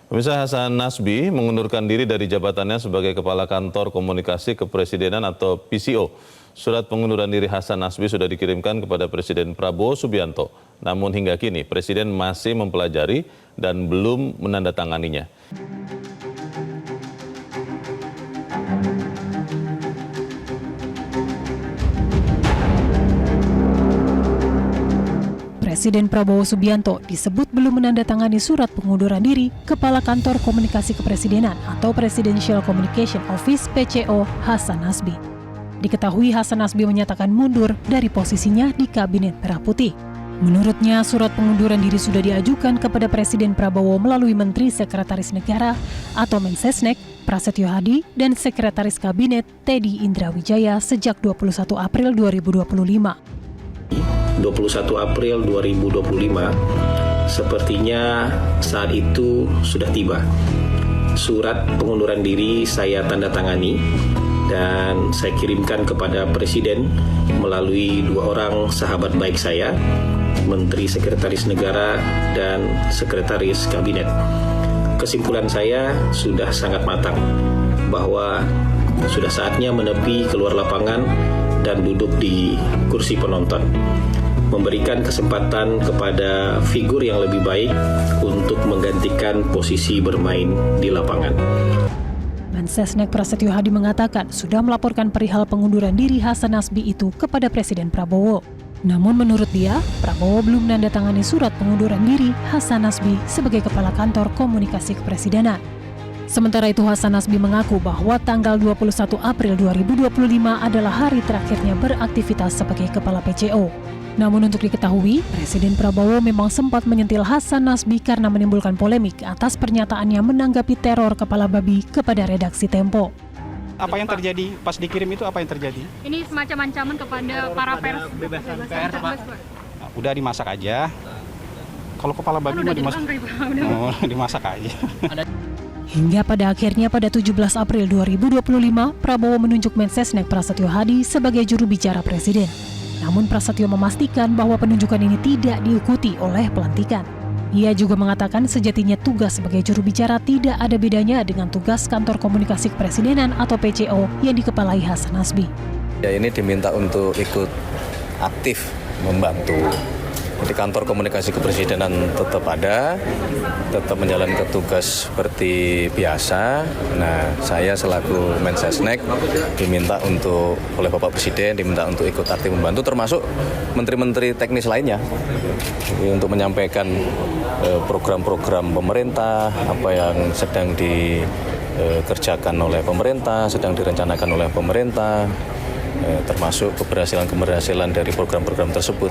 Pemirsa, Hasan Nasbi mengundurkan diri dari jabatannya sebagai Kepala Kantor Komunikasi Kepresidenan atau PCO. Surat pengunduran diri Hasan Nasbi sudah dikirimkan kepada Presiden Prabowo Subianto. Namun hingga kini Presiden masih mempelajari dan belum menandatanganinya. Presiden Prabowo Subianto disebut belum menandatangani surat pengunduran diri Kepala Kantor Komunikasi Kepresidenan atau Presidential Communication Office (PCO) Hasan Nasbi. Diketahui Hasan Nasbi menyatakan mundur dari posisinya di Kabinet Merah Putih. Menurutnya, surat pengunduran diri sudah diajukan kepada Presiden Prabowo melalui Menteri Sekretaris Negara atau Mensesnek, Prasetyo Hadi, dan Sekretaris Kabinet Teddy Indrawijaya sejak 21 April 2025. 21 April 2025, sepertinya saat itu sudah tiba. Surat pengunduran diri saya tanda tangani dan saya kirimkan kepada Presiden melalui dua orang sahabat baik saya, Menteri Sekretaris Negara dan Sekretaris Kabinet. Kesimpulan saya sudah sangat matang bahwa sudah saatnya menepi keluar lapangan dan duduk di kursi penonton, memberikan kesempatan kepada figur yang lebih baik untuk menggantikan posisi bermain di lapangan. Mensesnek Prasetyo Hadi mengatakan sudah melaporkan perihal pengunduran diri Hasan Nasbi itu kepada Presiden Prabowo. Namun menurut dia, Prabowo belum menandatangani surat pengunduran diri Hasan Nasbi sebagai Kepala Kantor Komunikasi Kepresidenan. Sementara itu Hasan Nasbi mengaku bahwa tanggal 21 April 2025 adalah hari terakhirnya beraktivitas sebagai Kepala PCO. Namun untuk diketahui, Presiden Prabowo memang sempat menyentil Hasan Nasbi karena menimbulkan polemik atas pernyataannya menanggapi teror kepala babi kepada redaksi Tempo. Apa yang terjadi pas dikirim itu, apa yang terjadi? Ini semacam ancaman kepada para pers. Nah, udah dimasak aja. Kalau kepala babi mau dimasak aja. Hingga pada akhirnya pada 17 April 2025, Prabowo menunjuk Mensesnek Prasetyo Hadi sebagai juru bicara Presiden. Namun Prasetyo memastikan bahwa penunjukan ini tidak diikuti oleh pelantikan. Ia juga mengatakan sejatinya tugas sebagai juru bicara tidak ada bedanya dengan tugas Kantor Komunikasi Kepresidenan atau PCO yang dikepalai Hasan Nasbi. Ya, ini diminta untuk ikut aktif membantu. Jadi kantor komunikasi kepresidenan tetap ada, tetap menjalankan tugas seperti biasa. Nah, saya selaku Mensesnek diminta oleh Bapak Presiden diminta untuk ikut aktif membantu, termasuk menteri-menteri teknis lainnya, untuk menyampaikan program-program pemerintah, apa yang sedang dikerjakan oleh pemerintah, sedang direncanakan oleh pemerintah, termasuk keberhasilan dari program-program tersebut.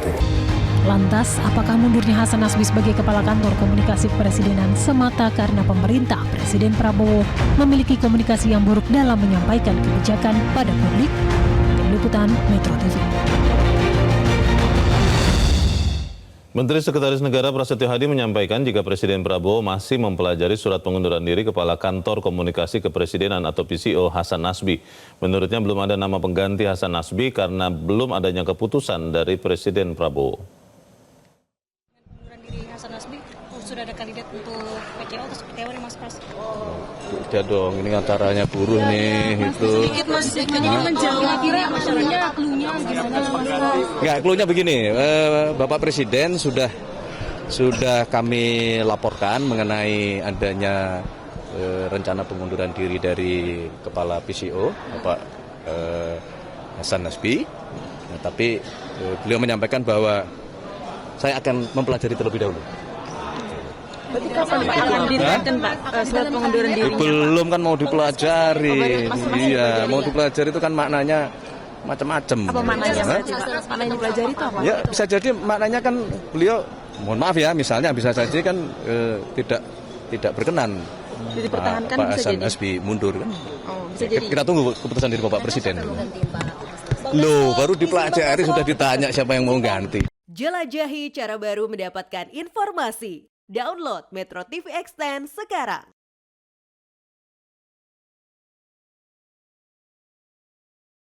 Lantas, apakah mundurnya Hasan Nasbi sebagai Kepala Kantor Komunikasi Kepresidenan semata karena pemerintah Presiden Prabowo memiliki komunikasi yang buruk dalam menyampaikan kebijakan pada publik? Tim Liputan Metro TV. Menteri Sekretaris Negara Prasetyo Hadi menyampaikan jika Presiden Prabowo masih mempelajari surat pengunduran diri Kepala Kantor Komunikasi Kepresidenan atau PCO Hasan Nasbi. Menurutnya belum ada nama pengganti Hasan Nasbi karena belum adanya keputusan dari Presiden Prabowo. Hasan Nasbi sudah ada kandidat untuk PCO atau seperti apa nih Mas Pras? Udah dong, ini acaranya buruh nih, itu. Sedikit Mas, jadi menjawab masalahnya, cluenya gimana Mas? Enggak, cluenya begini, Bapak Presiden sudah kami laporkan mengenai adanya rencana pengunduran diri dari Kepala PCO, Bapak Hasan Nasbi. Nah, tapi beliau menyampaikan bahwa saya akan mempelajari terlebih dahulu. Berarti kapan Pak akan ditekan Pak surat pengunduran diri? Belum, kan mau dipelajari. Iya, mau dipelajari itu kan maknanya macam-macam. Apa maknanya? Maknanya dipelajari itu apa? Ya, bisa jadi maknanya kan beliau, mohon maaf ya, misalnya bisa saja kan tidak berkenan. Dipertahankan Pak bisa Hasan jadi. Nasbi mundur kan. Oh, bisa jadi. Kita tunggu keputusan dari Bapak Presiden. Loh, baru dipelajari sudah ditanya siapa yang mau ganti. Jelajahi cara baru mendapatkan informasi. Download Metro TV Extend sekarang.